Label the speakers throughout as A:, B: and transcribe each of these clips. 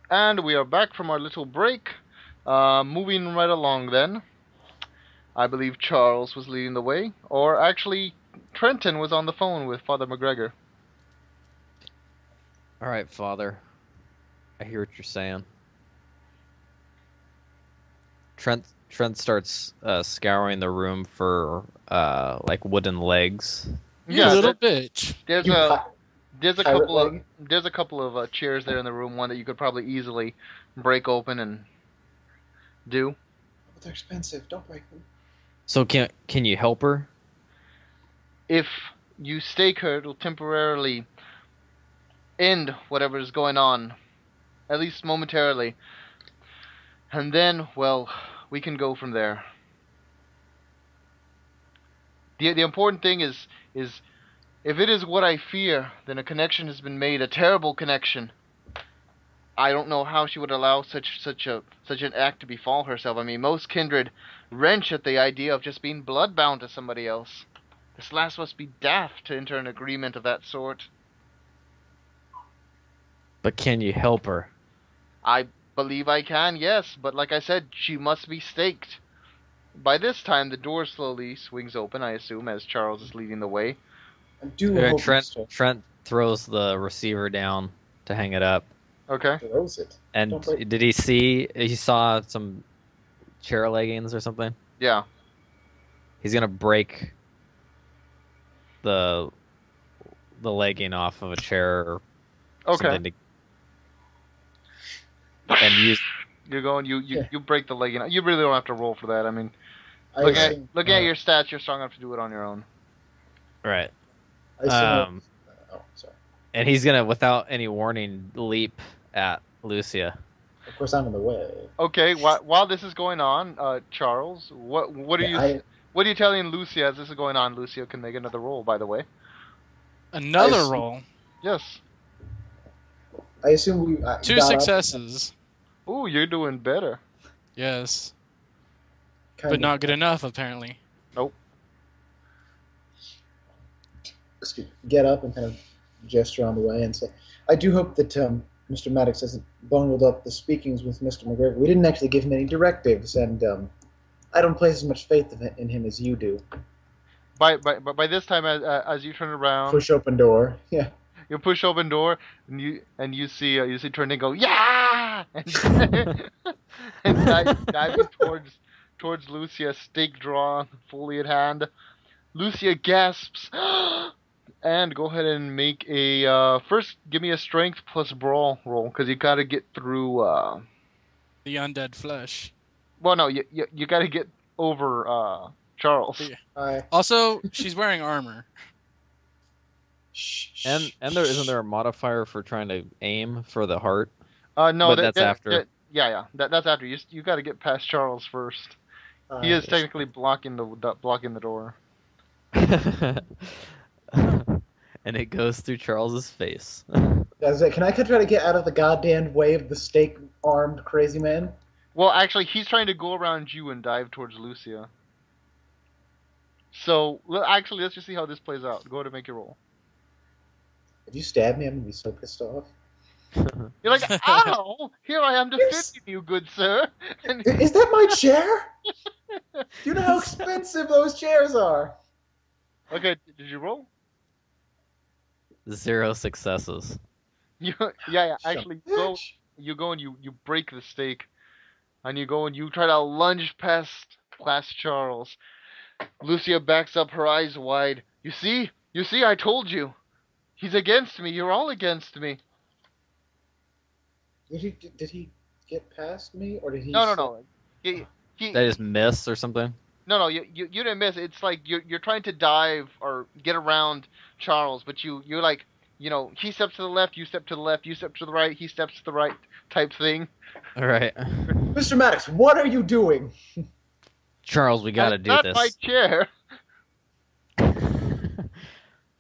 A: And we are back from our little break. Moving right along then. I believe Charles was leading the way. Or actually, Trenton was on the phone with Father McGregor.
B: All right, Father. I hear what you're saying. Trent starts scouring the room for like wooden legs.
C: You
A: Yeah,
C: little bitch.
A: there's
D: You
A: a there's a
D: pirate
A: couple of
D: leg?
A: chairs there in the room. One that you could probably easily break open and do.
D: But they're expensive. Don't break them.
B: So can you help her?
A: If you stake her, it'll temporarily end whatever is going on, at least momentarily. And then, well, we can go from there. The important thing is if it is what I fear, then a connection has been made, a terrible connection. I don't know how she would allow such an act to befall herself. I mean, most kindred wrench at the idea of just being bloodbound to somebody else. This last must be daft to enter an agreement of that sort.
B: But can you help her?
A: I believe I can, yes, but like I said, she must be staked. By this time, the door slowly swings open, I assume, as Charles is leading the way.
D: I do hope
B: Trent throws the receiver down to hang it up.
A: Okay.
D: throws it.
B: And did he saw some chair leggings or something?
A: Yeah.
B: He's gonna break the legging off of a chair or something and use.
A: You're going. You break the leg. You really don't have to roll for that. I mean, looking at your stats, you're strong enough to do it on your own.
B: Right.
D: Oh, sorry.
B: And he's gonna, without any warning, leap at Lucia.
D: Of course, I'm in the way.
A: Okay. While this is going on, Charles, what are you telling Lucia as this is going on? Lucia can make another roll, by the way.
C: Another roll.
A: Yes.
D: I assume we
C: 2 successes.
A: Ooh, you're doing better.
C: Yes.
D: But
C: not good enough, apparently.
A: Nope.
D: Get up and kind of gesture on the way and say, I do hope that Mr. Maddox hasn't bungled up the speakings with Mr. McGregor. We didn't actually give him any directives, and I don't place as much faith in him as you do.
A: By this time, as you turn around,
D: push open door. Yeah.
A: You push open door, and you see Trenton go, yeah, and diving towards Lucia, stake drawn, fully at hand. Lucia gasps, and go ahead and make a first. Give me a strength plus brawl roll, because you got to get through
C: the undead flesh.
A: Well, no, you got to get over Charles.
C: Also, she's wearing armor.
B: And isn't there a modifier for trying to aim for the heart?
A: No,
B: that's after.
A: That's after. You got to get past Charles first. He is technically blocking the door.
B: And it goes through Charles's face.
D: Can I try to get out of the goddamn way of the stake-armed crazy man?
A: Well, actually, he's trying to go around you and dive towards Lucia. So, actually, let's just see how this plays out. Go ahead and make your roll.
D: If you stab me, I'm going to be so pissed off.
A: You're like, ow! Here I am defending you, good sir.
D: Is that my chair? Do you know how expensive those chairs are?
A: Okay, did you roll?
B: 0 successes.
A: Actually, you go and you break the stake. And you go and you try to lunge past Charles. Lucia backs up, her eyes wide. You see, I told you. He's against me. You're all against me.
D: Did he get past me, or did he?
A: No.
B: They just miss or something.
A: No. You didn't miss. It's like you're trying to dive or get around Charles, but you're like, he steps to the left, you step to the left, you step to the right, he steps to the right, type thing.
B: All right.
D: Mr. Maddox, what are you doing?
B: Charles, we gotta do this.
A: Not my chair.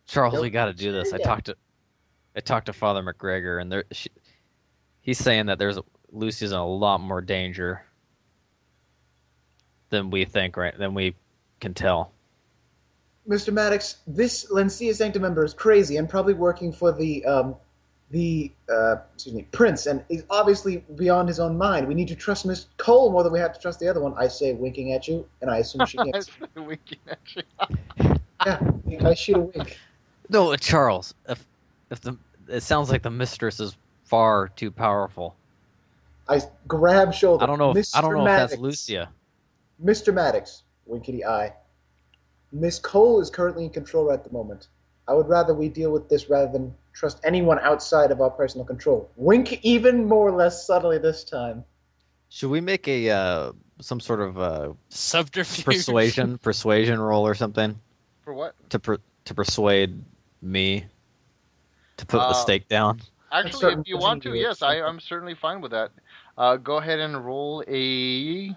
B: Charles, we gotta do this. I talked to Father McGregor, and he's saying that Lucia's in a lot more danger than we think, right? Than we can tell.
D: Mr. Maddox, this Elysium sanctum member is crazy and probably working for the the prince, and is obviously beyond his own mind. We need to trust Miss Cole more than we have to trust the other one. I say, winking at you, and I assume she gets.
A: Winking at you.
D: Yeah, I shoot a wink.
B: No, Charles. It sounds like the mistress is far too powerful.
D: I grab shoulder.
B: I don't know.
D: Mr.
B: I don't know
D: Maddox,
B: if that's Lucia.
D: Mr. Maddox, winkety eye. Miss Cole is currently in control at the moment. I would rather we deal with this rather than trust anyone outside of our personal control. Wink even more or less subtly this time.
B: Should we make a some sort of
C: Subterfuge.
B: persuasion roll or something
A: For what?
B: to persuade me to put the stake down?
A: Actually, if you want to, yes, I'm certainly fine with that. Go ahead and roll a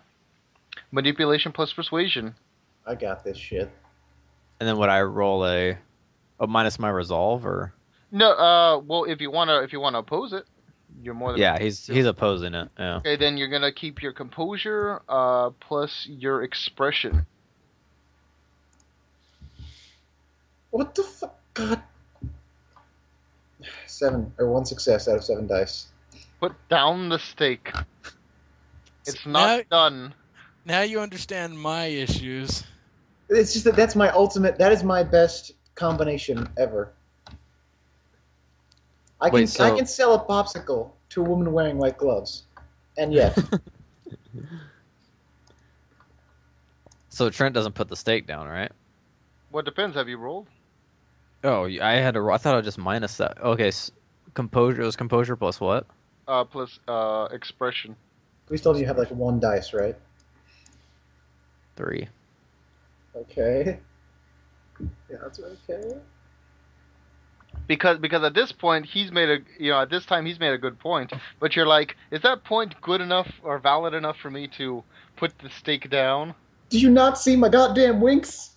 A: manipulation plus persuasion.
D: I got this shit.
B: And then would I roll a minus my resolve or?
A: No, well, if you wanna oppose it, you're more than.
B: Yeah, he's opposing it. Yeah.
A: Okay, then you're gonna keep your composure plus your expression.
D: What the fuck? God. 7 or 1 success out of 7 dice.
A: Put down the stake. It's not done.
C: Now you understand my issues.
D: It's just that's my ultimate. That is my best combination ever. I can sell a popsicle to a woman wearing white gloves, and yet.
B: So Trent doesn't put the stake down, right?
A: Well, it depends. Have you rolled?
B: Oh, I had to. I thought I would just minus that. Okay, composure. It was composure plus what?
A: Plus expression.
D: Please told you have like 1 dice, right?
B: 3.
D: Okay. Yeah, that's okay.
A: Because at this point he's made at this time he's made a good point. But you're like, is that point good enough or valid enough for me to put the stake down?
D: Do you not see my goddamn winks?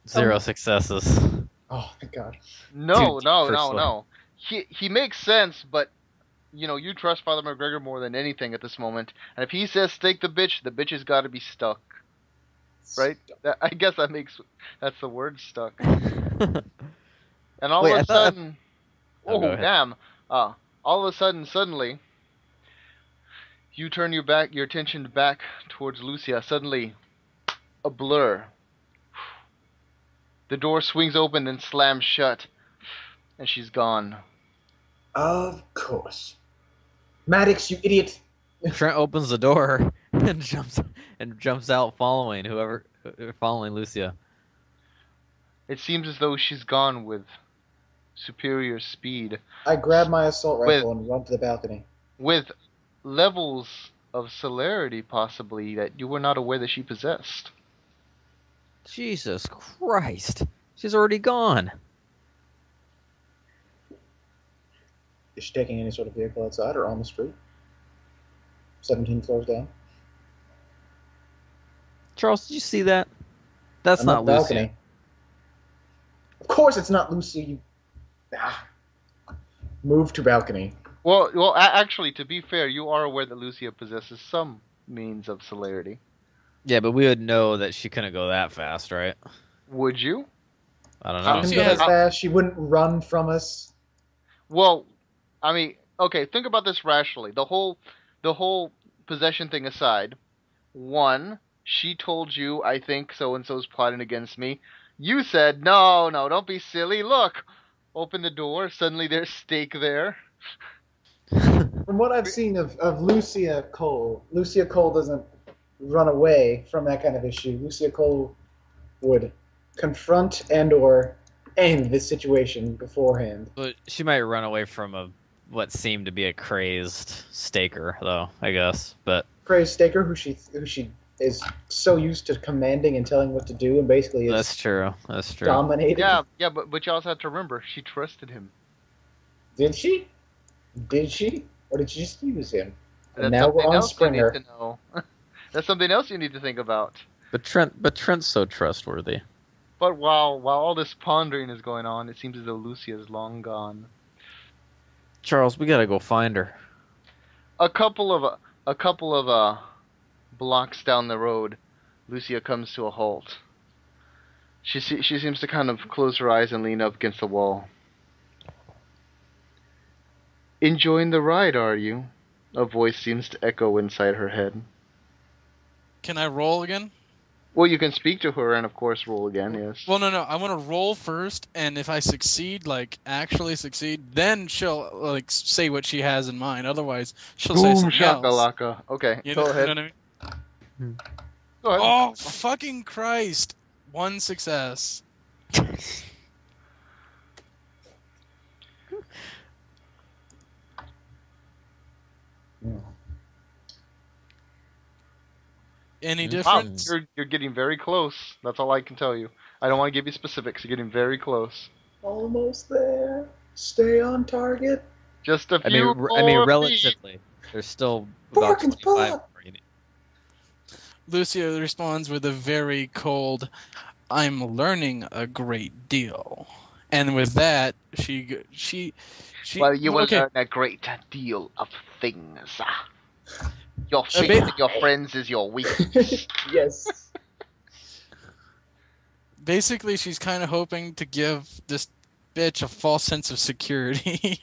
B: 0 successes.
D: Oh, thank God.
A: No. He makes sense, but you trust Father McGregor more than anything at this moment. And if he says stake the bitch has got to be stuck. Right? I guess that's the word, stuck. And all of a sudden, damn! All of a sudden, suddenly, you turn your attention back towards Lucia. Suddenly, a blur. The door swings open and slams shut, and she's gone.
D: Of course, Maddox, you idiot!
B: Trent opens the door and jumps out, following Lucia.
A: It seems as though she's gone with superior speed.
D: I grab my assault rifle and run to the balcony.
A: With levels of celerity, possibly, that you were not aware that she possessed.
B: Jesus Christ. She's already gone.
D: Is she taking any sort of vehicle outside or on the street? 17 floors down.
B: Charles, did you see that? That's not Lucia.
D: Of course it's not Lucia, you... Move to balcony.
A: Well, actually, to be fair, you are aware that Lucia possesses some means of celerity.
B: Yeah, but we would know that she couldn't go that fast, right?
A: Would you?
B: I don't know.
D: She couldn't go that fast. She wouldn't run from us.
A: Well, I mean, okay, think about this rationally. The whole possession thing aside, 1, she told you, I think so-and-so's plotting against me. You said, no, don't be silly. Look, open the door. Suddenly there's stake there.
D: From what I've seen of Lucia Cole doesn't run away from that kind of issue. Lucia Cole would confront and or end this situation beforehand.
B: But she might run away from what seemed to be a crazed staker, though, I guess. But
D: crazed staker who she is so used to commanding and telling what to do, and basically is
B: that's true.
D: Dominated.
A: Yeah, but you also have to remember she trusted him.
D: Did she? Or did she just use him? And now we're on Springer.
A: That's something else you need to think about.
B: But Trent's so trustworthy.
A: But while all this pondering is going on, it seems as though Lucia is long gone.
B: Charles, we gotta go find her.
A: A couple of blocks down the road, Lucia comes to a halt. She seems to kind of close her eyes and lean up against the wall. Enjoying the ride, are you? A voice seems to echo inside her head.
C: Can I roll again?
A: Well, you can speak to her and, of course, roll again, yes.
C: Well, no. I want to roll first, and if I succeed, like actually succeed, then she'll like say what she has in mind. Otherwise, she'll say
A: Boom
C: something else.
A: shakalaka. Okay, go ahead.
C: You know what I mean?
A: Go ahead.
C: Oh, fucking Christ! 1 success. Any
A: Wow,
C: difference?
A: you're getting very close. That's all I can tell you. I don't want to give you specifics. You're getting very close.
D: Almost there. Stay on target.
A: Just a
B: I
A: few
B: mean,
A: more feet.
B: relatively, there's still about
D: Porkins,
B: 25
D: pull
B: more
D: up.
B: you need.
C: Lucia responds with a very cold, "I'm learning a great deal." And with that, she
A: Well, you will
C: okay.
A: learn a great deal of things. Your
C: bit-
A: faith in your friends is your weakness.
D: Yes.
C: Basically, she's kind of hoping to give this bitch a false sense of security.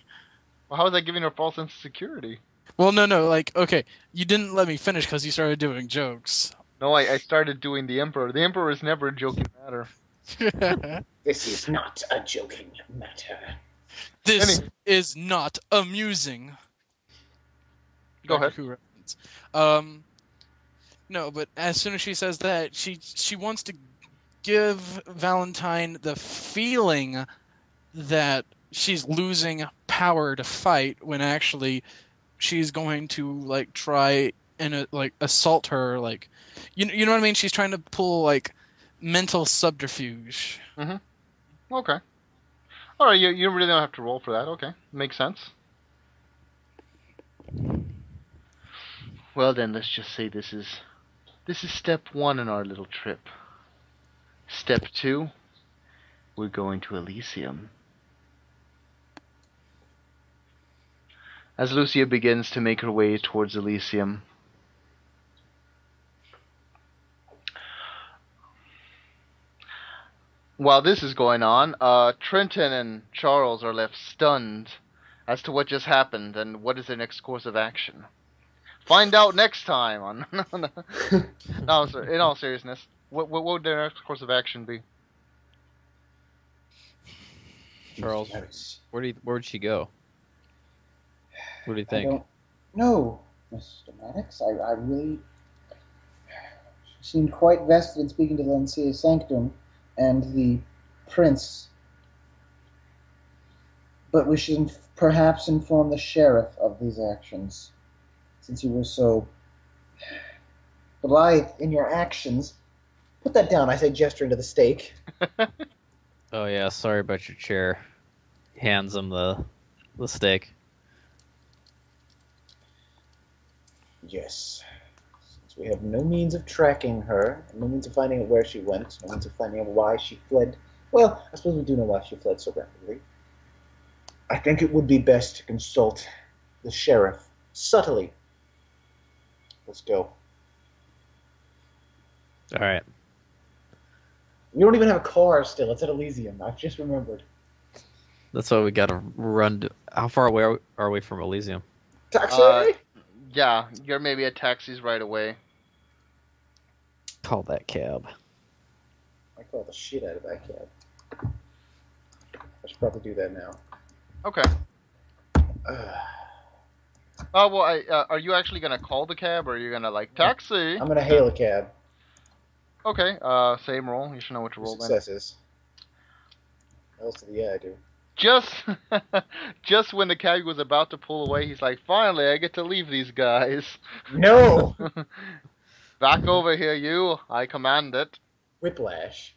A: Well, how is that giving her a false sense of security?
C: Well, no, like, okay, you didn't let me finish because you started doing jokes.
A: No, I started doing the Emperor. The Emperor is never a joking matter.
D: This is not a joking matter.
C: This is not amusing.
A: Go
C: Doctor
A: ahead.
C: Who reference. No, but as soon as she says that, she wants to give Valentine the feeling that she's losing power to fight when actually she's going to like try and like assault her, like you know what I mean? She's trying to pull like mental subterfuge.
A: Okay. All right, you really don't have to roll for that. Okay, makes sense. Well then, let's just say this is step 1 in our little trip. Step 2, we're going to Elysium. As Lucia begins to make her way towards Elysium, while this is going on, Trenton and Charles are left stunned as to what just happened and what is their next course of action. Find out next time on. No, sir, in all seriousness, what would their next course of action be?
B: Charles, where'd she go? What do you
D: I
B: think?
D: don't know, Mr. Maddox. I really... She seemed quite vested in speaking to the sanctum and the prince. But we should perhaps inform the sheriff of these actions, since you were so blithe in your actions. Put that down, I say, gesturing to the stake.
B: Oh yeah, sorry about your chair. Hands him the steak.
D: Yes. Since we have no means of tracking her, no means of finding out where she went, no means of finding out why she fled. Well, I suppose we do know why she fled so rapidly. I think it would be best to consult the sheriff subtly. Let's go.
B: All right.
D: We don't even have a car still. It's at Elysium. I've just remembered.
B: That's why we gotta run. How far away are we from Elysium?
D: Taxi!
A: Yeah, you're maybe at taxis right away.
B: Call that cab.
D: I call the shit out of that cab. I should probably do that now.
A: Okay. Well, are you actually gonna call the cab, or are you gonna like taxi?
D: I'm gonna hail a cab.
A: Okay. Same roll. You should know what to roll then.
D: Successes. What else did I do?
A: Just when the cab was about to pull away, he's like, "Finally, I get to leave these guys."
D: No!
A: Back over here, you. I command it.
D: Whiplash.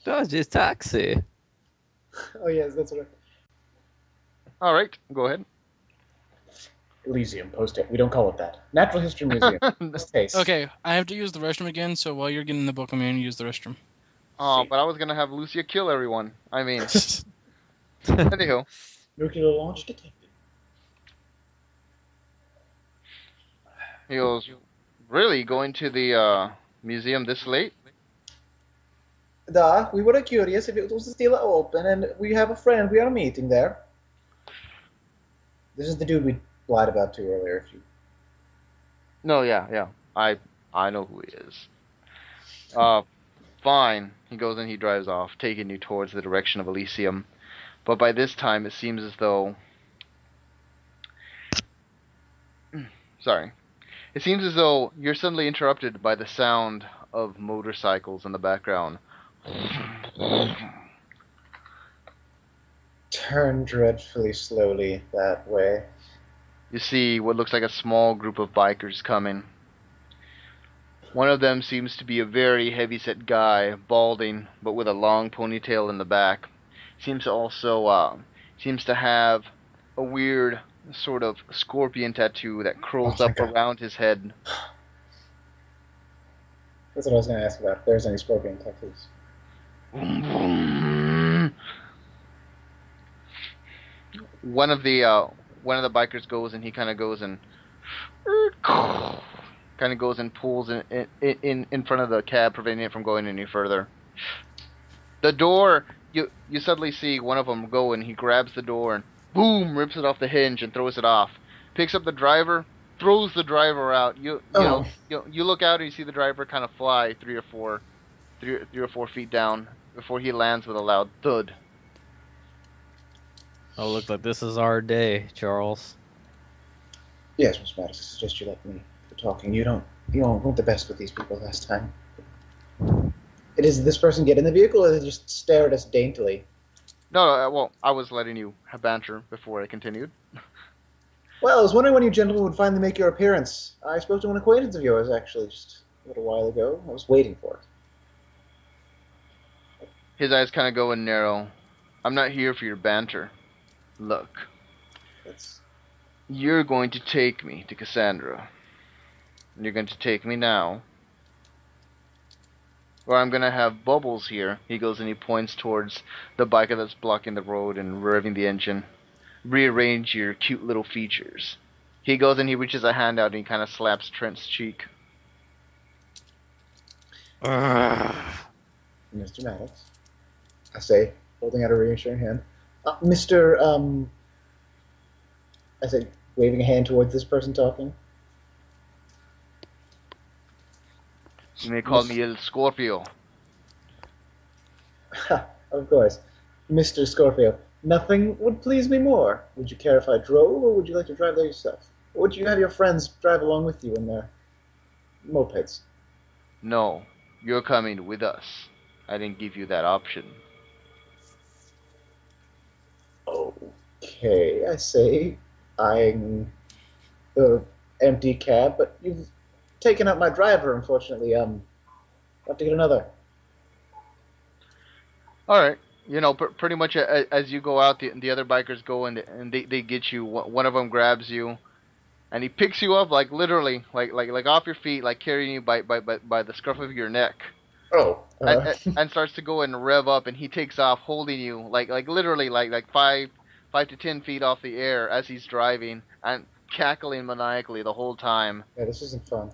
B: Dodge his taxi.
D: Oh yes, that's what
A: All right, go ahead.
D: Elysium, post-it. We don't call it that. Natural History Museum. Taste.
C: Okay, I have to use the restroom again, so while you're getting the book, I'm going to use the restroom.
A: Oh, but I was gonna have Lucia kill everyone. I mean, anywho.
D: Nuclear launch detected.
A: He goes, really, going to the museum this late?
D: We were curious if it was still open, and we have a friend we are meeting there. This is the dude we lied about to earlier. If you...
A: No, yeah. I know who he is. Fine. He goes and he drives off, taking you towards the direction of Elysium. But by this time, it seems as though... Sorry. It seems as though you're suddenly interrupted by the sound of motorcycles in the background.
D: Turn dreadfully slowly that way.
A: You see what looks like a small group of bikers coming. One of them seems to be a very heavy-set guy, balding, but with a long ponytail in the back. Seems to have a weird sort of scorpion tattoo that curls up around his head.
D: That's what I was going to ask about. If there's any scorpion tattoos.
A: One of the bikers goes and he kind of goes and pulls in front of the cab, preventing it from going any further. The door, you suddenly see one of them go and he grabs the door and boom, rips it off the hinge and throws it off. Picks up the driver, throws the driver out. You look out and you see the driver kind of fly 3 or 4 feet down before he lands with a loud thud.
B: Oh, look like this is our day, Charles.
D: Yes, Miss Maddox, I suggest you let me for talking. You weren't the best with these people last time. Does this person get in the vehicle, or they just stare at us daintily?
A: No, well, I was letting you have banter before I continued.
D: Well, I was wondering when you gentlemen would finally make your appearance. I spoke to an acquaintance of yours, actually, just a little while ago. I was waiting for it.
A: His eyes kind of go and narrow. I'm not here for your banter. Look. You're going to take me to Cassandra. And you're going to take me now. Or I'm going to have Bubbles here. He goes and he points towards the biker that's blocking the road and revving the engine. Rearrange your cute little features. He goes and he reaches a hand out and he kind of slaps Trent's cheek.
D: Mr. Maddox, I say, holding out a reassuring hand. I say, waving a hand towards this person talking.
A: You may call me El Scorpio.
D: Of course. Mr. Scorpio, nothing would please me more. Would you care if I drove, or would you like to drive there yourself? Or would you have your friends drive along with you in their mopeds?
A: No, you're coming with us. I didn't give you that option.
D: Okay, I say, eyeing the empty cab, but you've taken out my driver, unfortunately. I'll have to get another.
A: Alright. Pretty much as you go out, the other bikers go and they get you. One of them grabs you, and he picks you up, like literally, like off your feet, like carrying you by the scruff of your neck. And starts to go and rev up, and he takes off, holding you, like literally, like 5 to 10 feet off the air as he's driving, and cackling maniacally the whole time.
D: Yeah, this isn't fun.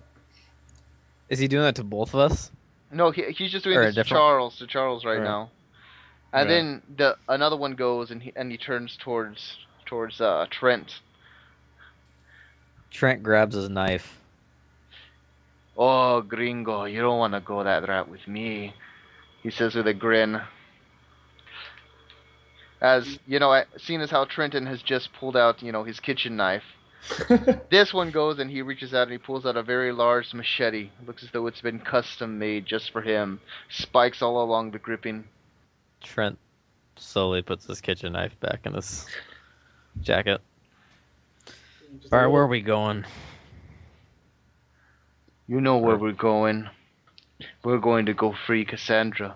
B: Is he doing that to both of us?
A: No, he's just doing this to Charles right now. And then another one goes and he turns towards Trent.
B: Trent grabs his knife.
A: Oh, gringo, you don't want to go that route with me, he says with a grin. As, seeing as how Trenton has just pulled out, his kitchen knife. This one goes and he reaches out and he pulls out a very large machete. Looks as though it's been custom made just for him. Spikes all along the gripping.
B: Trent slowly puts his kitchen knife back in his jacket. Alright, where are we going?
A: You know where we're going. We're going to go free Cassandra.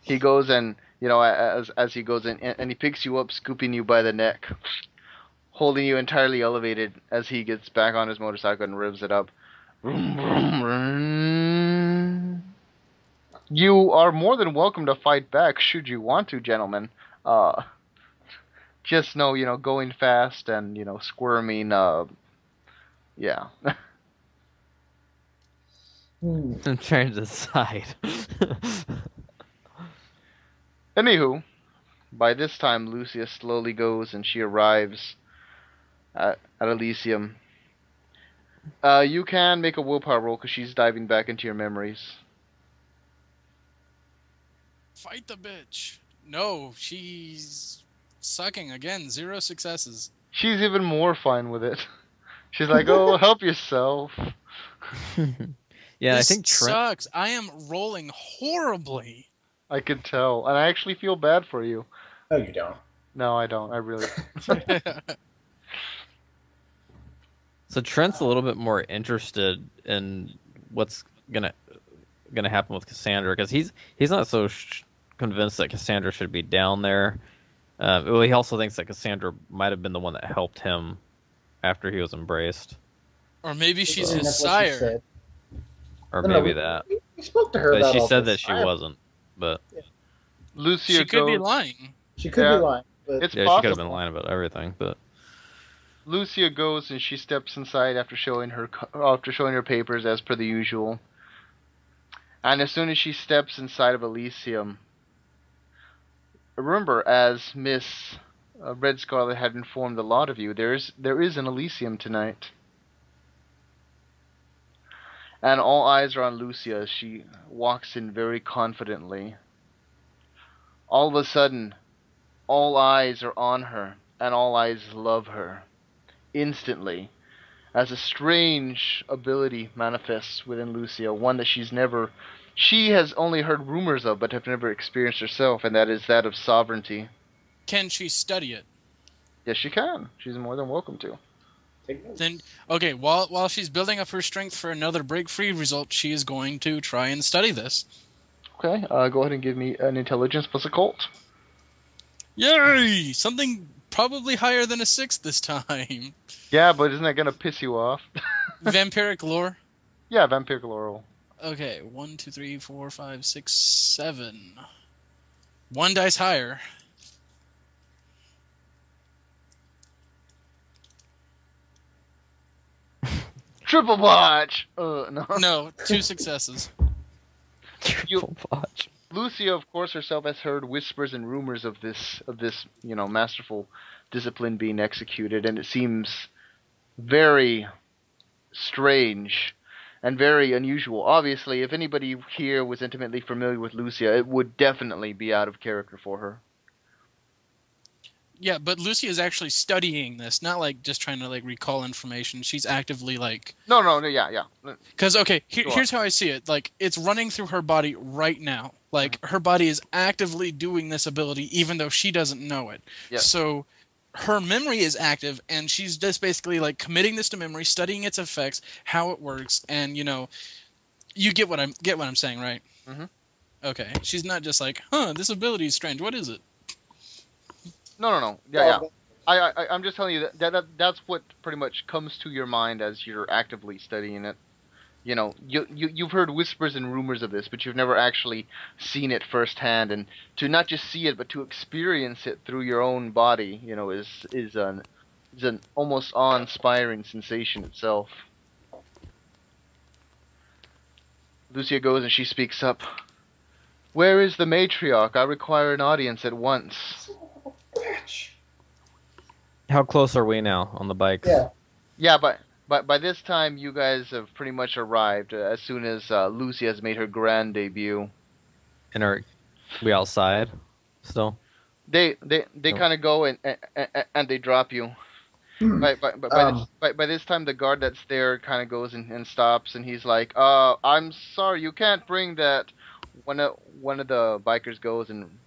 A: He goes and, as he goes in, and he picks you up, scooping you by the neck, holding you entirely elevated as he gets back on his motorcycle and revs it up. Vroom, vroom, vroom. You are more than welcome to fight back should you want to, gentlemen. Just know, going fast and, squirming, yeah.
B: I'm trying to decide.
A: Anywho, by this time, Lucia slowly goes and she arrives at Elysium. You can make a willpower roll because she's diving back into your memories.
C: Fight the bitch. No, she's sucking again. 0 successes.
A: She's even more fine with it. She's like, "Oh, help yourself."
B: Yeah,
C: This
B: I think Trent.
C: sucks. I am rolling horribly.
A: I could tell, and I actually feel bad for you.
D: No, you don't.
A: No, I don't. I really.
B: So Trent's a little bit more interested in what's gonna happen with Cassandra because he's not so convinced that Cassandra should be down there. Well, he also thinks that Cassandra might have been the one that helped him after he was embraced,
C: Or maybe she's
D: And
C: his
D: that's what she
C: sire.
D: said.
B: or
D: No,
B: maybe
D: we-
B: that.
D: We spoke to her
B: But
D: about
B: she
D: all
B: said
D: this.
B: that she wasn't. But
A: Lucia
C: She could be
A: goes.
C: lying.
D: She could
A: Yeah.
D: be lying, but
A: It's
B: yeah,
A: possible.
B: she could have been lying about everything. But
A: Lucia goes and she steps inside after showing her papers as per the usual. And as soon as she steps inside of Elysium, remember, as Miss Red Scarlet had informed a lot of you, there is an Elysium tonight. And all eyes are on Lucia as she walks in very confidently. All of a sudden, all eyes are on her, and all eyes love her. Instantly, as a strange ability manifests within Lucia, one that she has only heard rumors of but have never experienced herself, and that is that of sovereignty.
C: Can she study it?
A: Yes, she can. She's more than welcome to.
D: take notes.
C: Then, okay, while she's building up her strength for another break free result, she is going to try and study this.
A: Okay, go ahead and give me an intelligence plus occult.
C: Yay! Something probably higher than a 6 this time.
A: Yeah, but isn't that gonna piss you off?
C: Vampiric lore.
A: Yeah, vampiric laurel.
C: Okay, 1, 2, 3, 4, 5, 6, 7. 1 dice higher.
A: Triple botch. No.
C: No, 2 successes.
B: triple botch.
A: Lucia, of course, herself has heard whispers and rumors of this, masterful discipline being executed, and it seems very strange and very unusual. Obviously, if anybody here was intimately familiar with Lucia, it would definitely be out of character for her.
C: Yeah, but Lucia is actually studying this, not like just trying to like recall information. She's actively like,
A: No, yeah.
C: because okay,
A: Go on.
C: here's how I see it. Like it's running through her body right now. Like her body is actively doing this ability, even though she doesn't know it.
A: Yeah.
C: So her memory is active, and she's just basically like committing this to memory, studying its effects, how it works, and you get what I'm saying, right?
A: Mhm.
C: Okay, she's not just like, this ability is strange. What is it?
A: No. Yeah. I'm just telling you that's what pretty much comes to your mind as you're actively studying it. You've heard whispers and rumors of this, but you've never actually seen it firsthand. And to not just see it, but to experience it through your own body, is an almost awe-inspiring sensation itself. Lucia goes and she speaks up. "Where is the matriarch? I require an audience at once."
D: Bitch.
B: How close are we now on the bikes?
D: Yeah.
A: Yeah, but by this time you guys have pretty much arrived. As soon as Lucia has made her grand debut,
B: And are we outside still?
A: they
B: Oh.
A: kind of go and they drop you. By this time, the guard that's there kind of goes and stops, and he's like, "I'm sorry, you can't bring that." One of the bikers goes and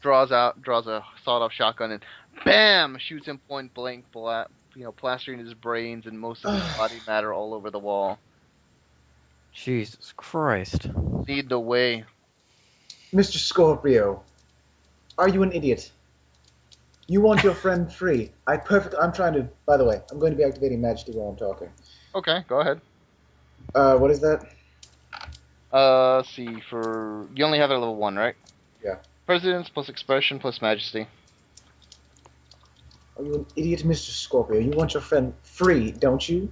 A: draws a sawed-off shotgun and bam, shoots him point blank, plastering his brains and most of his body matter all over the wall.
B: Jesus Christ.
A: Lead the way.
D: Mr. Scorpio, are you an idiot? You want your friend free. I'm trying to... By the way, I'm going to be activating Majesty while I'm talking.
A: Okay, go ahead.
D: What is that?
A: See, you only have a level 1, right?
D: Yeah.
A: Presidents plus expression plus majesty.
D: Are you an idiot, Mr. Scorpio? You want your friend free, don't you?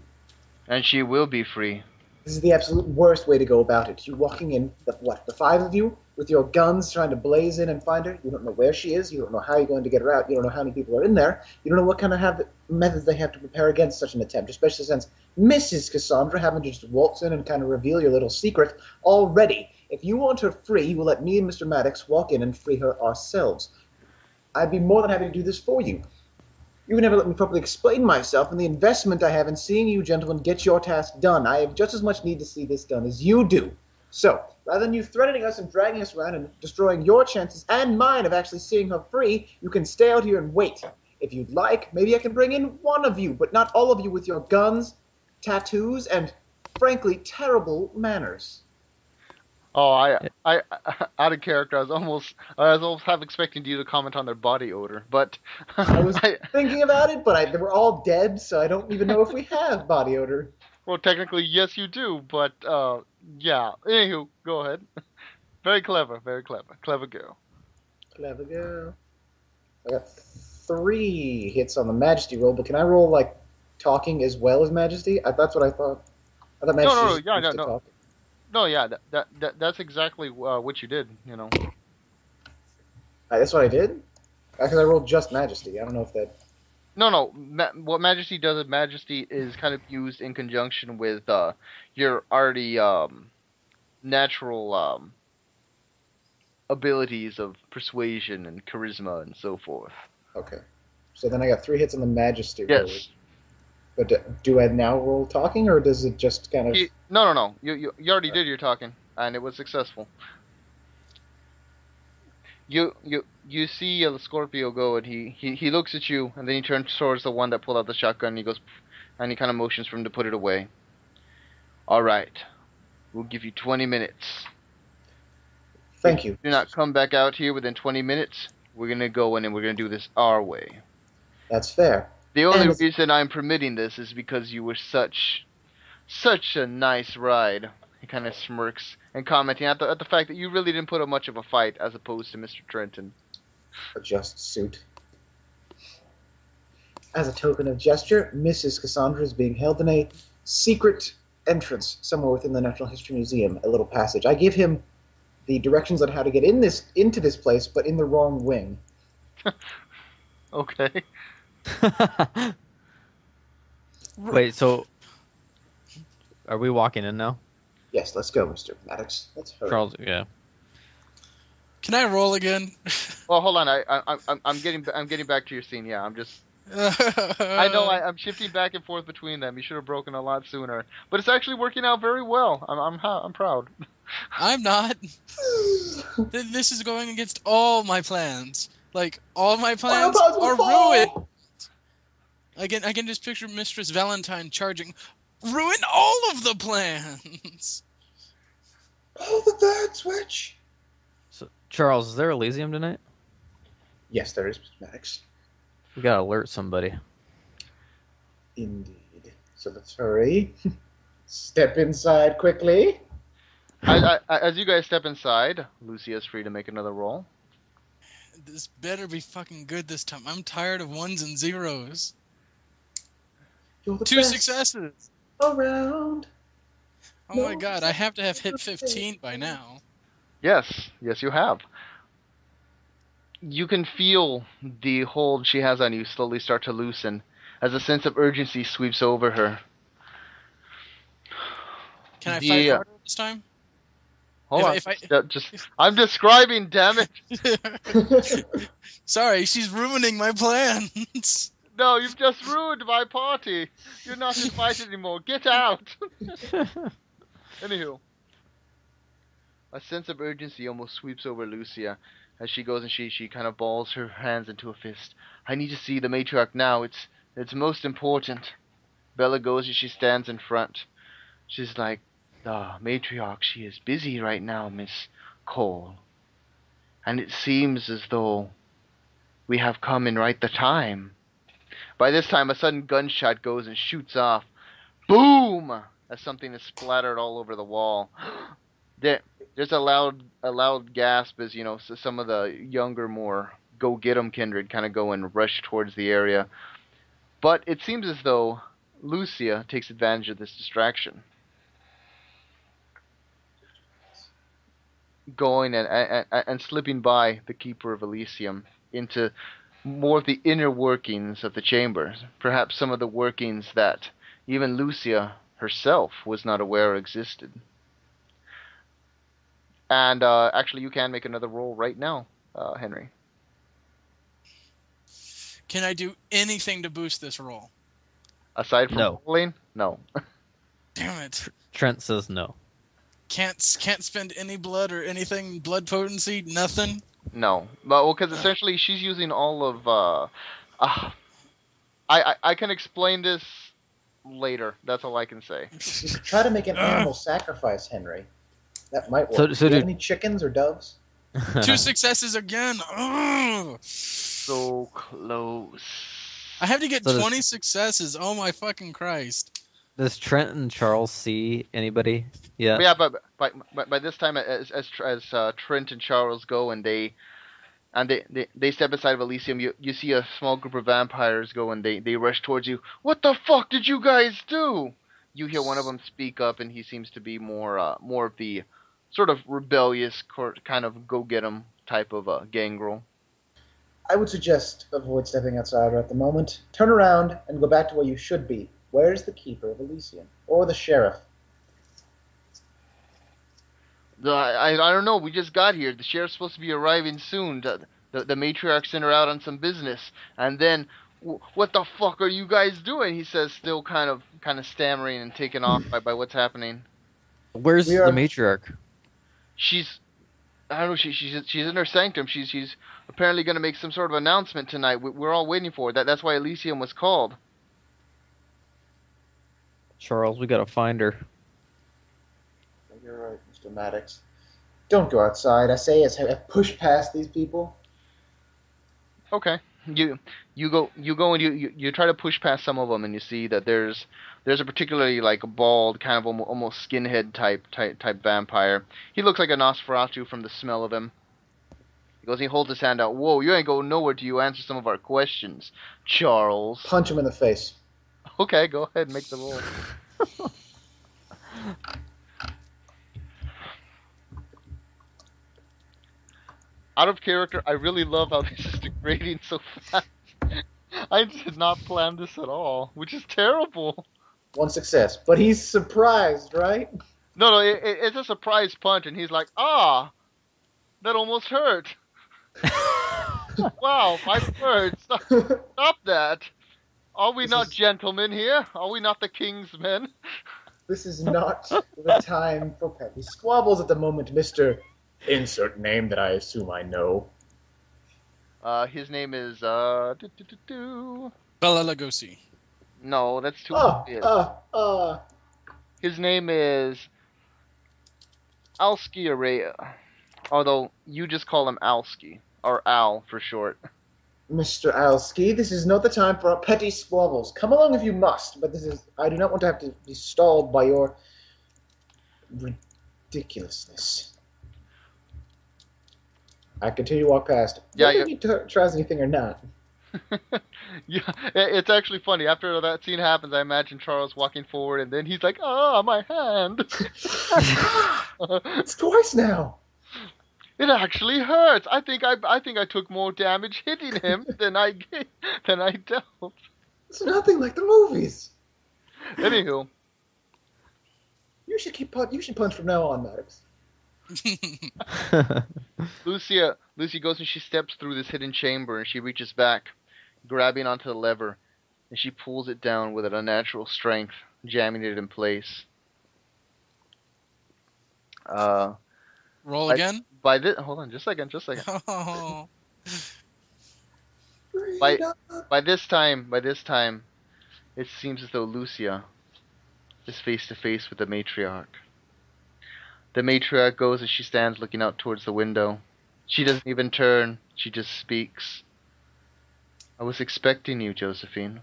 A: And she will be free.
D: This is the absolute worst way to go about it. You walking in, the 5 of you, with your guns trying to blaze in and find her. You don't know where she is. You don't know how you're going to get her out. You don't know how many people are in there. You don't know what kind of methods they have to prepare against such an attempt, especially since Mrs. Cassandra having to just waltz in and kind of reveal your little secret already. If you want her free, you will let me and Mr. Maddox walk in and free her ourselves. I'd be more than happy to do this for you. You never let me properly explain myself and the investment I have in seeing you gentlemen get your task done. I have just as much need to see this done as you do. So, rather than you threatening us and dragging us around and destroying your chances and mine of actually seeing her free, you can stay out here and wait. If you'd like, maybe I can bring in one of you, but not all of you with your guns, tattoos, and, frankly, terrible manners.
A: Oh, I out of character. I was almost half expecting you to comment on their body odor, but
D: I was thinking about it, but they were all dead, so I don't even know if we have body odor.
A: Well, technically, yes, you do, but yeah. Anywho, go ahead. Very clever, clever girl.
D: Clever girl. I got 3 hits on the Majesty roll, but can I roll like talking as well as Majesty? That's what I thought. I thought Majesty
A: No. No, yeah, that's exactly what you did. You know.
D: That's what I did. Because I rolled just Majesty. I don't know if that.
A: No. What Majesty does is Majesty is kind of used in conjunction with your already natural abilities of persuasion and charisma and so forth.
D: Okay. So then I got 3 hits on the Majesty roll.
A: Yes.
D: But do I now roll talking, or does it just kind of...
A: No. You already did your talking, and it was successful. You see Scorpio go, and he looks at you, and then he turns towards the one that pulled out the shotgun, and he goes, and he kind of motions for him to put it away. All right. We'll give you 20 minutes.
D: Thank you.
A: Do not come back out here within 20 minutes. We're going to go in and we're going to do this our way.
D: That's fair.
A: The only reason I'm permitting this is because you were such a nice ride. He kind of smirks and commenting at the fact that you really didn't put up much of a fight as opposed to Mr. Trenton.
D: A just suit. As a token of gesture, Mrs. Cassandra is being held in a secret entrance somewhere within the Natural History Museum, a little passage. I give him the directions on how to get into this place, but in the wrong wing.
A: Okay.
B: Wait, so are we walking in now?
D: Yes, let's go, Mr. Maddox. Let's hurry.
B: Charles, yeah.
C: Can I roll again?
A: Well, hold on. I'm getting back to your scene. Yeah, I'm just. I know I'm shifting back and forth between them. You should have broken a lot sooner, but it's actually working out very well. I'm proud.
C: I'm not. This is going against all my plans. Like, all my plans are ruined. I can just picture Mistress Valentine charging. Ruin all of the plans.
D: Pull the third switch.
B: So, Charles, is there Elysium tonight?
D: Yes, there is, Mr. Maddox.
B: We gotta alert somebody.
D: Indeed. So let's hurry. Step inside quickly.
A: As you guys step inside, Lucia is free to make another roll.
C: This better be fucking good this time. I'm tired of 1s and 0s.
D: You're the
C: 2
D: best
C: successes.
D: around.
C: Oh my god, I have to have hit 15 by now.
A: Yes, you have. You can feel the hold she has on you slowly start to loosen as a sense of urgency sweeps over her.
C: Can I fight harder this time?
A: Hold on. I'm describing, damn it.
C: Sorry, she's ruining my plans.
A: No, you've just ruined my party. You're not invited anymore. Get out. Anywho. A sense of urgency almost sweeps over Lucia as she goes and she kind of balls her hands into a fist. I need to see the matriarch now. It's most important. Bella goes and she stands in front. She's like, the matriarch, she is busy right now, Miss Cole. And it seems as though we have come in right the time. By this time, a sudden gunshot goes and shoots off. Boom! As something is splattered all over the wall. There's a loud gasp as, you know, so some of the younger, more go-get-'em kindred kind of go and rush towards the area. But it seems as though Lucia takes advantage of this distraction. going and slipping by the Keeper of Elysium into more of the inner workings of the chambers, perhaps some of the workings that even Lucia herself was not aware existed. And actually, you can make another roll right now, Henry.
C: Can I do anything to boost this roll?
A: Aside from
B: No.
A: rolling, no.
C: Damn it.
B: Trent says no.
C: Can't spend any blood or anything, blood potency, nothing?
A: No. Well, because essentially she's using all of. I can explain this later. That's all I can say.
D: You should try to make an animal sacrifice, Henry. That might work.
B: So
D: do you have any chickens or doves?
C: 2 successes again. Ugh.
A: So close.
C: I have to get
B: So
C: 20 successes. Oh my fucking Christ.
B: Does Trent and Charles see anybody yet?
A: But yeah, but by this time, as Trent and Charles go and they step aside of Elysium, you see a small group of vampires go and they rush towards you. What the fuck did you guys do? You hear one of them speak up, and he seems to be more of the sort of rebellious kind of go get 'em type of gangrel.
D: I would suggest avoid stepping outside at the moment. Turn around and go back to where you should be. Where's the Keeper of Elysium? Or the Sheriff?
A: I don't know. We just got here. The sheriff's supposed to be arriving soon. The matriarch sent her out on some business, and then what the fuck are you guys doing? He says, still kind of stammering and taken off by what's happening.
B: Where's the matriarch?
A: I don't know. She's in her sanctum. She's apparently going to make some sort of announcement tonight. We're all waiting for it. That's why Elysium was called.
B: Charles, we gotta find her.
D: You're right, Mr. Maddox. Don't go outside, I say, as I push past these people.
A: Okay. You go and you try to push past some of them, and you see that there's a particularly like bald, kind of almost skinhead type vampire. He looks like a Nosferatu from the smell of him. He goes and he holds his hand out. Whoa, you ain't going nowhere till you answer some of our questions, Charles.
D: Punch him in the face.
A: Okay, go ahead and make the roll. Out of character, I really love how this is degrading so fast. I did not plan this at all, which is terrible.
D: 1 success. But he's surprised, right?
A: No, it's a surprise punch, and he's like, that almost hurt. Wow, 5 words. Stop that. Are we not gentlemen here? Are we not the king's men?
D: This is not the time for petty squabbles at the moment, Mr. Insert name that I assume I know.
A: His name is,
C: Bela Lugosi.
A: No, that's too obvious. His name is Alski Araya. Although, you just call him Alski. Or Al, for short.
D: Mr. Alski, this is not the time for petty squabbles. Come along if you must, but I do not want to have to be stalled by your ridiculousness. I continue to walk past.
A: Yeah,
D: Whether he tries anything or not.
A: Yeah, it's actually funny. After that scene happens, I imagine Charles walking forward, and then he's like, my hand.
D: It's twice now.
A: It actually hurts. I think I took more damage hitting him than I dealt.
D: It's nothing like the movies.
A: Anywho,
D: you should punch from now on, Maddox.
A: Lucy goes and she steps through this hidden chamber, and she reaches back, grabbing onto the lever, and she pulls it down with an unnatural strength, jamming it in place.
C: Roll again?
A: Hold on, just a second.
C: Oh.
A: By this time, it seems as though Lucia is face to face with the matriarch. The matriarch goes as she stands looking out towards the window. She doesn't even turn, she just speaks. I was expecting you, Josephine.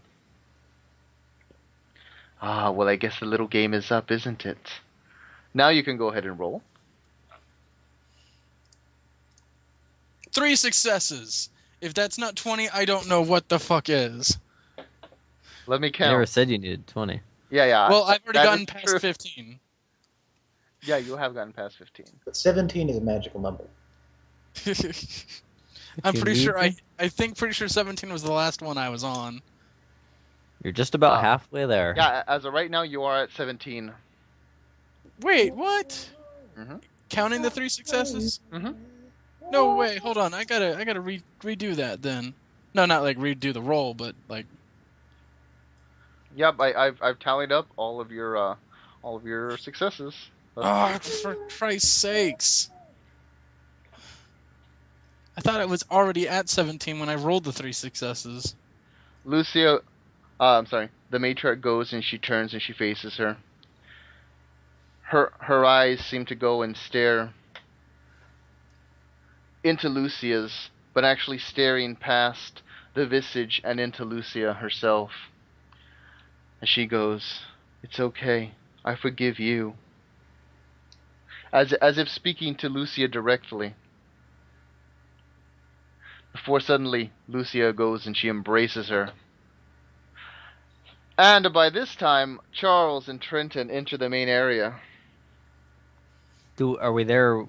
A: Well, I guess the little game is up, isn't it? Now you can go ahead and roll.
C: 3 successes. If that's not 20, I don't know what the fuck is.
A: Let me
B: I
A: count.
B: never said you needed 20.
A: Yeah.
C: Well, I've already
A: that
C: gotten
A: is
C: past
A: true.
C: 15.
A: Yeah, you have gotten past 15.
D: But 17 is a magical number.
C: I'm
B: you
C: pretty
B: need
C: sure.
B: to.
C: Pretty sure 17 was the last one I was on.
B: You're just about
A: Uh,
B: halfway there.
A: Yeah, as of right now, you are at 17.
C: Wait, what?
A: Mhm.
C: Counting the 3 successes?
A: Mhm.
C: No way. Hold on. I gotta redo that then. No, not like redo the roll, but like.
A: Yep, I've tallied up all of your successes.
C: Oh, for Christ's sakes! I thought I was already at 17 when I rolled the 3 successes.
A: Lucia, I'm sorry. The matriarch goes and she turns and she faces her. Her eyes seem to go and stare into Lucia's, but actually staring past the visage and into Lucia herself. And she goes, "It's okay. I forgive you." As if speaking to Lucia directly. Before suddenly Lucia goes and she embraces her. And by this time, Charles and Trenton enter the main area.
B: Are we there?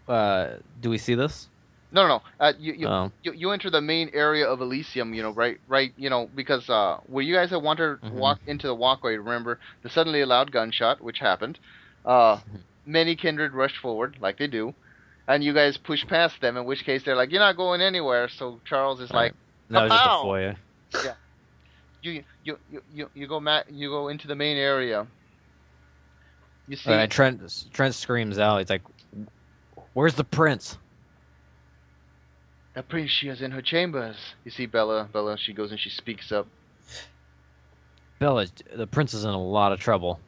B: Do we see this?
A: No.
B: Oh.
A: You enter the main area of Elysium. Right. Because where you guys had wanted to walk into the walkway. Remember the suddenly loud gunshot, which happened. Many kindred rushed forward, like they do, and you guys push past them. In which case, they're like, "You're not going anywhere." So Charles is like,
B: That was just a
A: "Kapow!"
B: foyer.
A: Yeah. You go into the main area. You see.
B: Trent screams out. He's like, "Where's the prince?"
A: The prince, she is in her chambers. You see Bella, she goes and she speaks up.
B: Bella, the prince is in a lot of trouble.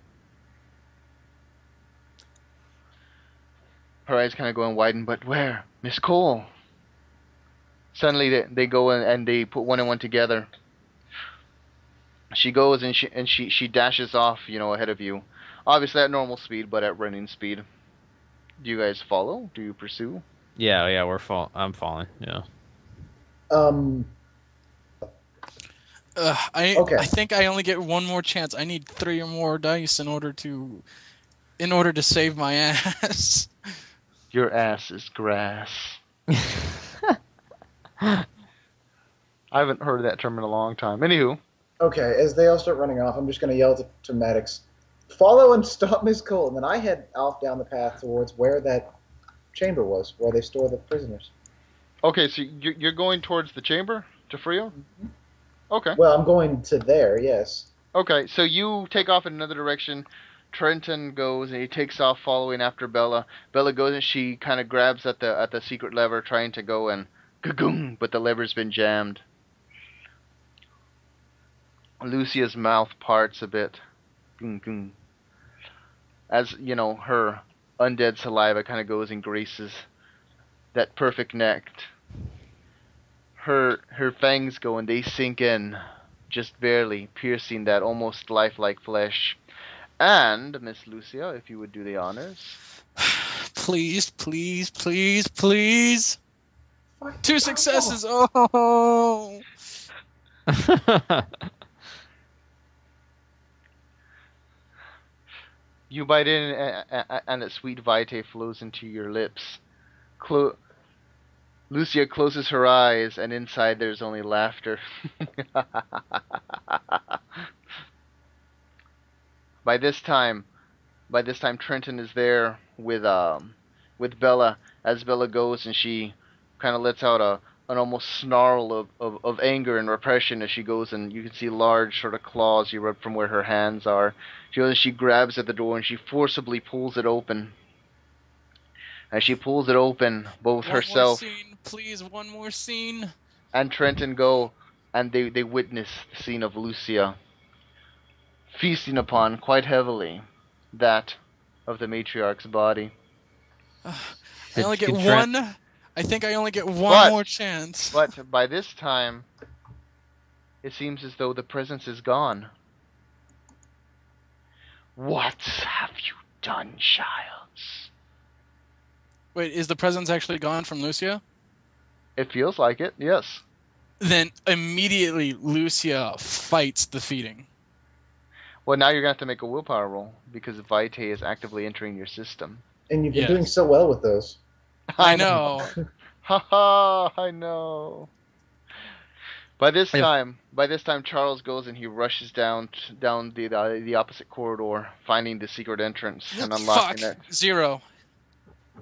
A: Her eyes kind of go and widen, but where? Miss Cole. Suddenly they go and they put one and one together. She goes and she dashes off, ahead of you. Obviously at normal speed, but at running speed. Do you guys follow? Do you pursue?
B: Yeah, I'm falling. Yeah.
D: Okay.
C: I think I only get one more chance. I need 3 or more dice in order to save my ass.
A: Your ass is grass. I haven't heard that term in a long time. Anywho.
D: Okay, as they all start running off, I'm just going to yell to Maddox, "Follow and stop Miss Cole," and then I head off down the path towards where that chamber was, where they store the prisoners.
A: Okay, so you're going towards the chamber to free her?
D: Mm-hmm.
A: Okay.
D: Well, I'm going to there, yes.
A: Okay, so you take off in another direction. Trenton goes and he takes off following after Bella. Bella goes and she kind of grabs at the secret lever trying to go and gagoom, but the lever's been jammed. Lucia's mouth parts a bit. As, her undead saliva kind of goes and graces that perfect neck. Her fangs go and they sink in, just barely, piercing that almost lifelike flesh. And, Miss Lucia, if you would do the honors.
C: Please, please, please, please. 2 successes.
D: Oh.
C: Oh.
A: You bite in, and a sweet vitae flows into your lips. Lucia closes her eyes, and inside there's only laughter. By this time, Trenton is there with Bella. As Bella goes, and she kind of lets out an almost snarl of anger and repression as she goes, and you can see large sort of claws erupt from where her hands are. She goes and she grabs at the door and she forcibly pulls it open. As she pulls it open, both herself
C: One more scene, please, one more scene.
A: and Trenton go, and they witness the scene of Lucia feasting upon, quite heavily, that of the matriarch's body.
C: I only get
B: Trent-
C: one. I think I only get one more chance.
A: But by this time, it seems as though the presence is gone. What have you done, Childs?
C: Wait, is the presence actually gone from Lucia?
A: It feels like it, yes.
C: Then immediately Lucia fights the feeding.
A: Well, now you're gonna have to make a willpower roll because Vitae is actively entering your system.
D: And you've been
C: Yes.
D: doing so well with those.
C: I know.
A: Haha, I know. By this
B: If
A: time, Charles goes and he rushes down the opposite corridor, finding the secret entrance and
C: Fuck.
A: unlocking it.
C: 0.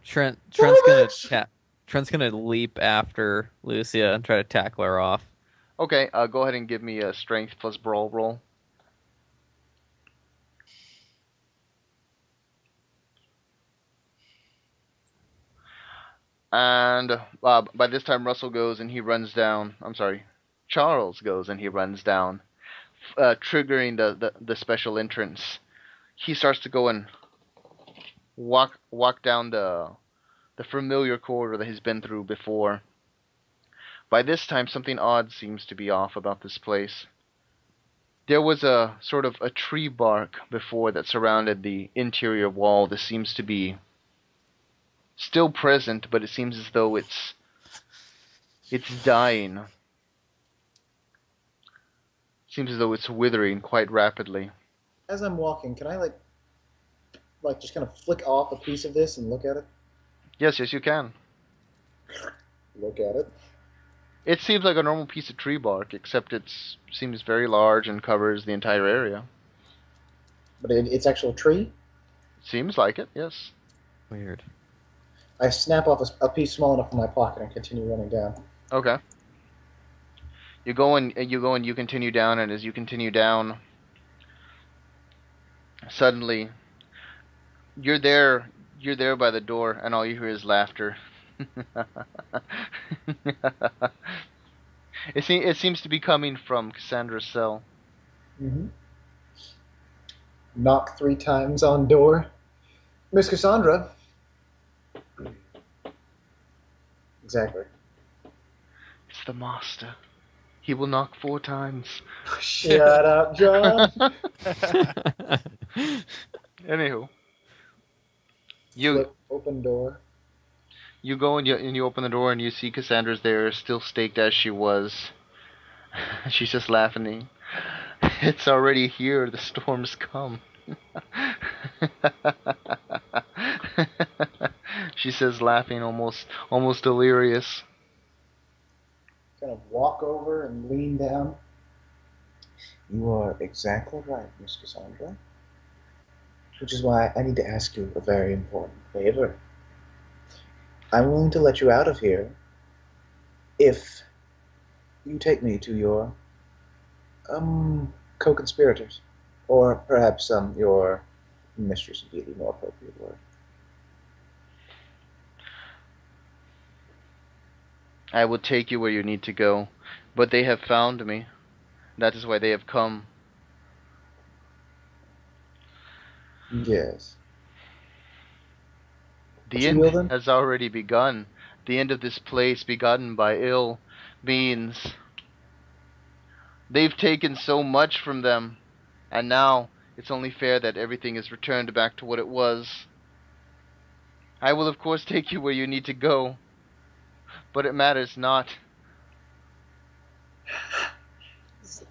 B: Trent's gonna leap after Lucia and try to tackle her off.
A: Okay, go ahead and give me a strength plus brawl roll. And by this time, Russell goes and he runs down. I'm sorry, Charles goes and he runs down, triggering the special entrance. He starts to go and walk down the familiar corridor that he's been through before. By this time, something odd seems to be off about this place. There was a sort of a tree bark before that surrounded the interior wall. This seems to be still present, but it seems as though it's dying. Seems as though it's withering quite rapidly.
D: As I'm walking, can I like just kind of flick off a piece of this and look at it?
A: Yes, you can.
D: Look at it.
A: It seems like a normal piece of tree bark, except it seems very large and covers the entire area.
D: But it's actual tree?
A: Seems like it, yes.
B: Weird.
D: I snap off a piece small enough from my pocket and continue running down.
A: Okay. You go and you continue down, and as you continue down, suddenly you're there by the door, and all you hear is laughter. It seems to be coming from Cassandra's cell.
D: Mm-hmm. Knock 3 times on door. Miss Cassandra. Exactly.
A: It's the master. He will knock 4 times.
D: Shut up, John.
A: Anywho,
D: Flip, open door.
A: you go and you open the door and you see Cassandra's there, still staked as she was. She's just laughing. It's already here. The storm's come. She says, laughing, almost delirious.
D: Kind of walk over and lean down. You are exactly right, Miss Cassandra. Which is why I need to ask you a very important favor. I'm willing to let you out of here if you take me to your co-conspirators, or perhaps your mistress would be the more appropriate word.
A: I will take you where you need to go, but they have found me. That is why they have come.
D: Yes.
A: The end has already begun. The end of this place, begotten by ill means. They've taken so much from them, and now it's only fair that everything is returned back to what it was. I will of course take you where you need to go, but it matters not.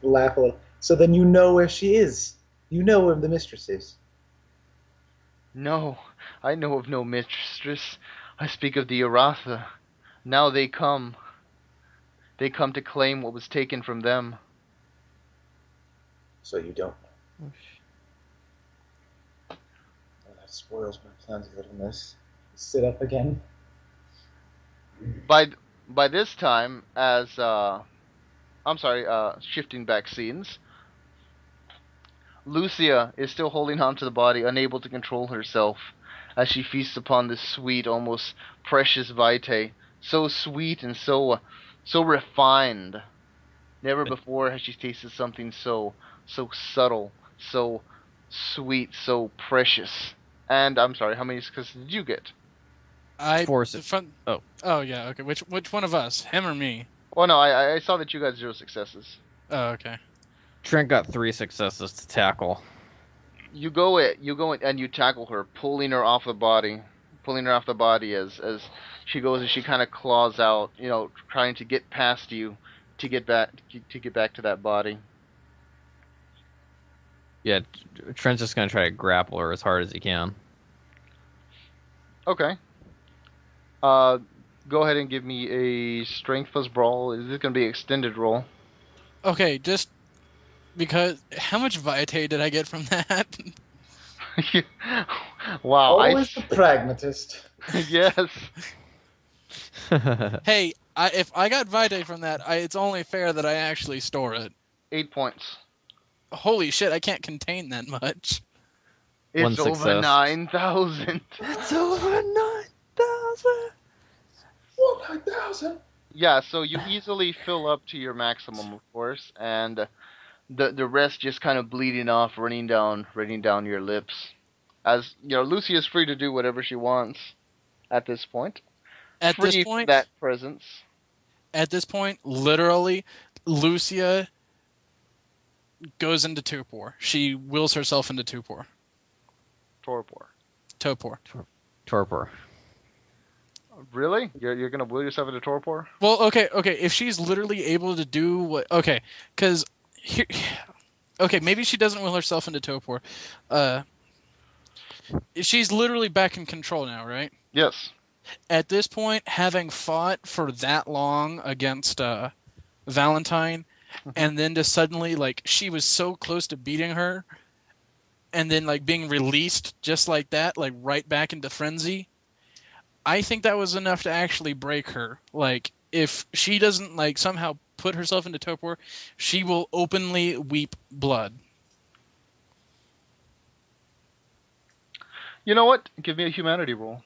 D: Laugh a little. So then you know where she is. You know where the mistress is.
A: No, I know of no mistress. I speak of the Aratha. Now they come. They come to claim what was taken from them.
D: So you don't know. Oh, that spoils my plans a little, miss. Sit up again.
A: By this time, as shifting back scenes, Lucia is still holding on to the body, unable to control herself, as she feasts upon this sweet, almost precious vitae, so sweet and so refined. Never before has she tasted something so subtle, so sweet, so precious. And I'm sorry, how many successes did you get?
C: Oh yeah, okay. Which one of us? Him or me?
A: Well, no, I saw that you got 0 successes.
C: Oh, okay.
B: Trent got 3 successes to tackle.
A: You go and you tackle her, pulling her off the body as she goes and she kind of claws out, trying to get past you to get back to that body.
B: Yeah, Trent's just gonna try to grapple her as hard as he can.
A: Okay. Uh, Go ahead and give me a strength plus brawl. Is this gonna be extended roll?
C: Okay, just because how much vitae did I get from that?
A: Wow.
D: Always the pragmatist.
A: Yes.
C: Hey, if I got vitae from that, it's only fair that I actually store it.
A: 8 points.
C: Holy shit, I can't contain that much.
B: One
A: It's over
B: success.
A: 9,000.
B: It's over 9,000.
D: 1,000.
A: Yeah, so you easily fill up to your maximum, of course, and the rest just kind of bleeding off, running down your lips. As you know, Lucy is free to do whatever she wants at this point.
C: At this
A: Free from
C: point,
A: that presence.
C: literally, Lucia goes into torpor. She wills herself into torpor.
A: Torpor.
B: Torpor.
A: Really? You're gonna will yourself into torpor?
C: Well, okay. If she's literally able to do what, okay, because here, okay, maybe she doesn't will herself into torpor. She's literally back in control now, right?
A: Yes.
C: At this point, having fought for that long against Valentine, and then to suddenly, like, she was so close to beating her, and then, like, being released just like that, like, right back into frenzy, I think that was enough to actually break her. Like, if she doesn't, like, somehow put herself into torpor, she will openly weep blood.
A: You know what? Give me a humanity roll.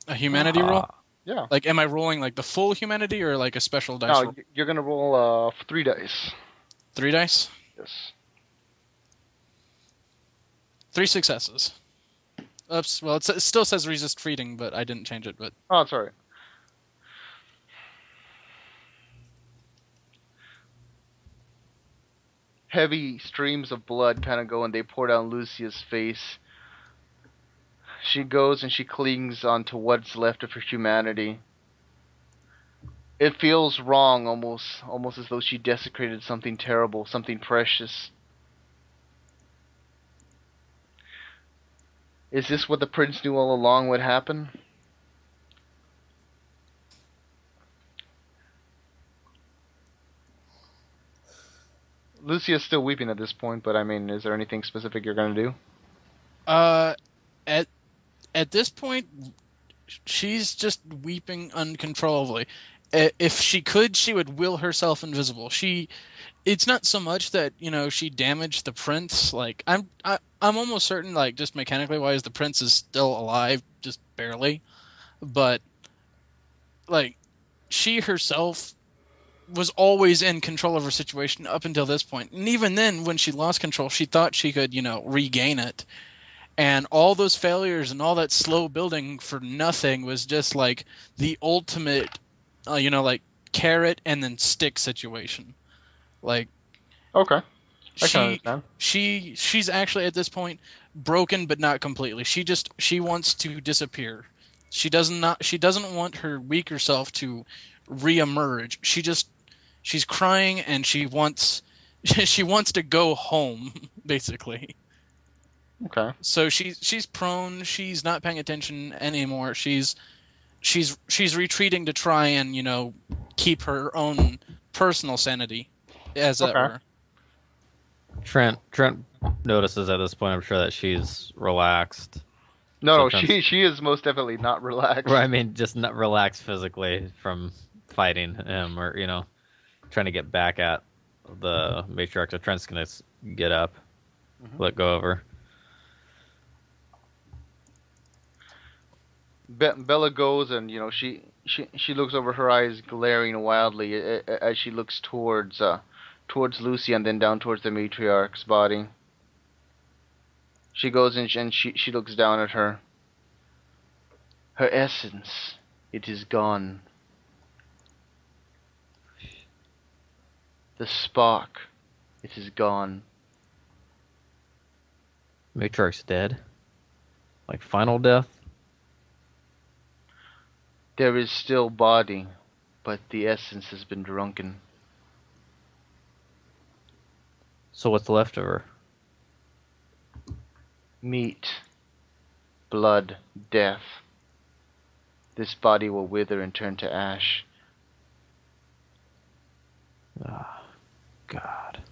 C: A humanity roll?
A: Yeah.
C: Like, am I rolling, like, the full humanity or, like, a special dice roll?
A: No, you're gonna roll 3 dice.
C: 3 dice?
A: Yes.
C: 3 successes. Oops. Well, it still says resist feeding, but I didn't change it. But
A: Oh, it's alright. Heavy streams of blood kind of go and they pour down Lucia's face. She goes and she clings onto what's left of her humanity. It feels wrong, almost as though she desecrated something terrible, something precious. Is this what the prince knew all along would happen? Lucia's still weeping at this point, but I mean, is there anything specific you're gonna do?
C: at this point, she's just weeping uncontrollably. If she could, she would will herself invisible. It's not so much that she damaged the prince. Like I'm almost certain, like just mechanically wise, the prince is still alive, just barely. But like she herself was always in control of her situation up until this point. And even then, when she lost control, she thought she could, regain it. And all those failures and all that slow building for nothing was just like the ultimate, like carrot and then stick situation. Like
A: Okay, I can understand.
C: she's actually at this point broken, but not completely. She wants to disappear. She doesn't want her weaker self to reemerge. She's crying and she wants she wants to go home, basically.
A: Okay.
C: So she's prone. She's not paying attention anymore. She's retreating to try and keep her own personal sanity, as that
A: Okay.
C: were.
B: Trent notices at this point, I'm sure, that she's relaxed.
A: No,
B: So
A: she is most definitely not relaxed.
B: Or I mean, just not relaxed physically from fighting him, or trying to get back at the matriarch. So Trent's gonna get up, let go of her.
A: Bella goes and she looks over, her eyes glaring wildly as she looks towards Lucy and then down towards the matriarch's body. She goes and she looks down at her. Her essence, it is gone. The spark, it is gone.
B: Matriarch's dead. Like final death.
A: There is still body, but the essence has been drunken.
B: So what's left of her?
A: Meat, blood, death. This body will wither and turn to ash.
B: Ah, God.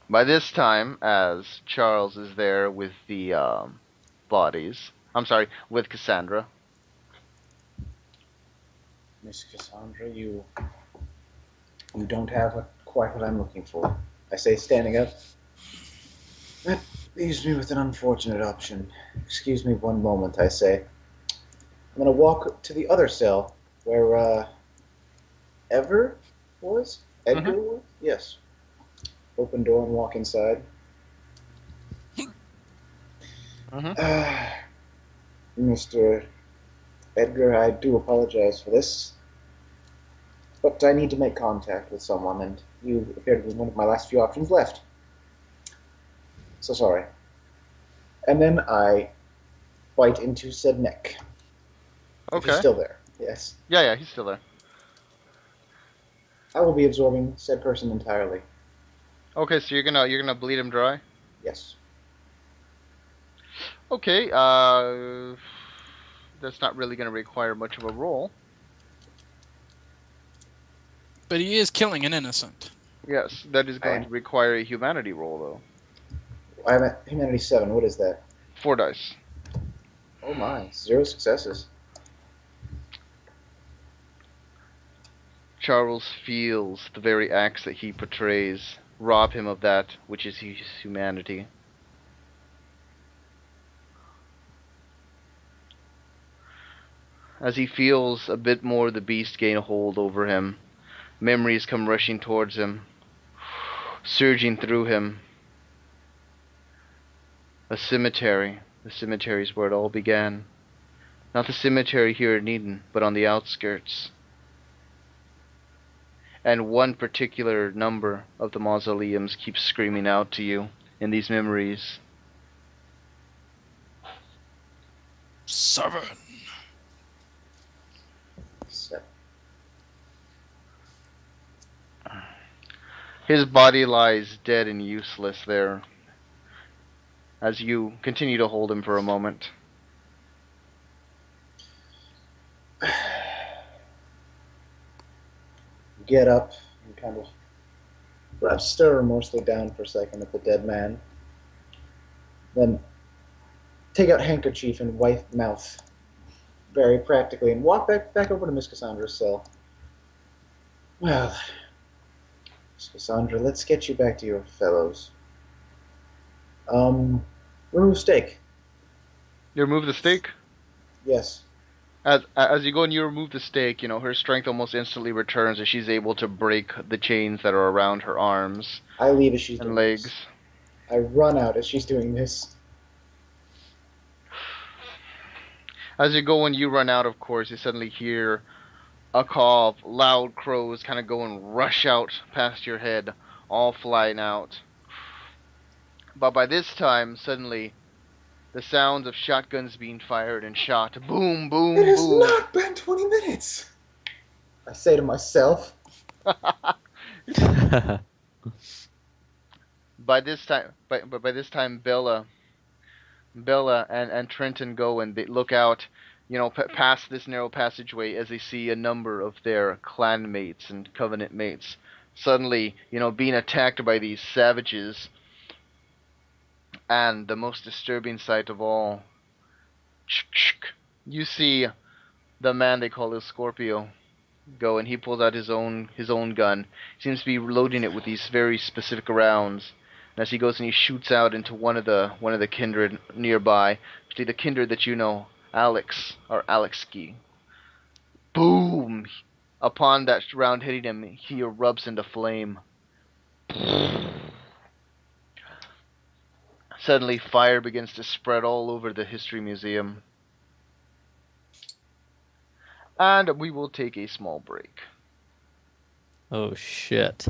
A: By this time, as Charles is there with the bodies, I'm sorry, with Cassandra.
D: Miss Cassandra, you don't have quite what I'm looking for. I say, standing up. That leaves me with an unfortunate option. Excuse me one moment, I say. I'm going to walk to the other cell where Ever was? Edgar was? Yes. Open door and walk inside. Mr. Edgar, I do apologize for this, but I need to make contact with someone, and you appear to be one of my last few options left. So sorry. And then I bite into said neck. If
A: Okay.
D: he's still there. Yes.
A: Yeah, he's still there.
D: I will be absorbing said person entirely.
A: Okay, so you're gonna bleed him dry?
D: Yes.
A: Okay, that's not really gonna require much of a roll.
C: But he is killing an innocent.
A: Yes, that is going to require a humanity roll, though.
D: I'm at Humanity 7. What is that?
A: 4 dice.
D: Oh my. 0 successes.
A: Charles feels the very acts that he portrays rob him of that which is his humanity. As he feels a bit more the beast gain a hold over him, memories come rushing towards him, surging through him. A cemetery. The cemetery is where it all began. Not the cemetery here in Eden, but on the outskirts. And one particular number of the mausoleums keeps screaming out to you in these memories.
C: 7.
D: 7.
A: His body lies dead and useless there, as you continue to hold him for a moment.
D: Get up and kind of perhaps stare remorsefully down for a second at the dead man. Then take out handkerchief and wipe mouth very practically and walk back over to Miss Cassandra's cell. Well, Miss Cassandra, let's get you back to your fellows. Remove steak.
A: You remove the stake?
D: Yes.
A: As you go and you remove the stake, her strength almost instantly returns as she's able to break the chains that are around her arms
D: I leave as she's
A: and
D: doing
A: legs.
D: this. I run out as she's doing this.
A: As you go and you run out, of course, you suddenly hear a call of loud crows kind of go and rush out past your head, all flying out. But by this time, suddenly, the sounds of shotguns being fired and shot. Boom, boom,
D: It has
A: boom.
D: not been 20 minutes! I say to myself.
A: By this time, Bella and Trenton go and they look out, past this narrow passageway as they see a number of their clan mates and covenant mates suddenly, being attacked by these savages. And the most disturbing sight of all, you see the man they call the Scorpio go and he pulls out his own gun. He seems to be loading it with these very specific rounds. And as he goes and he shoots out into one of the kindred nearby, actually the kindred that Alex or Alexki. Boom! Upon that round hitting him, he erupts into flame. Suddenly, fire begins to spread all over the History Museum. And we will take a small break.
B: Oh shit.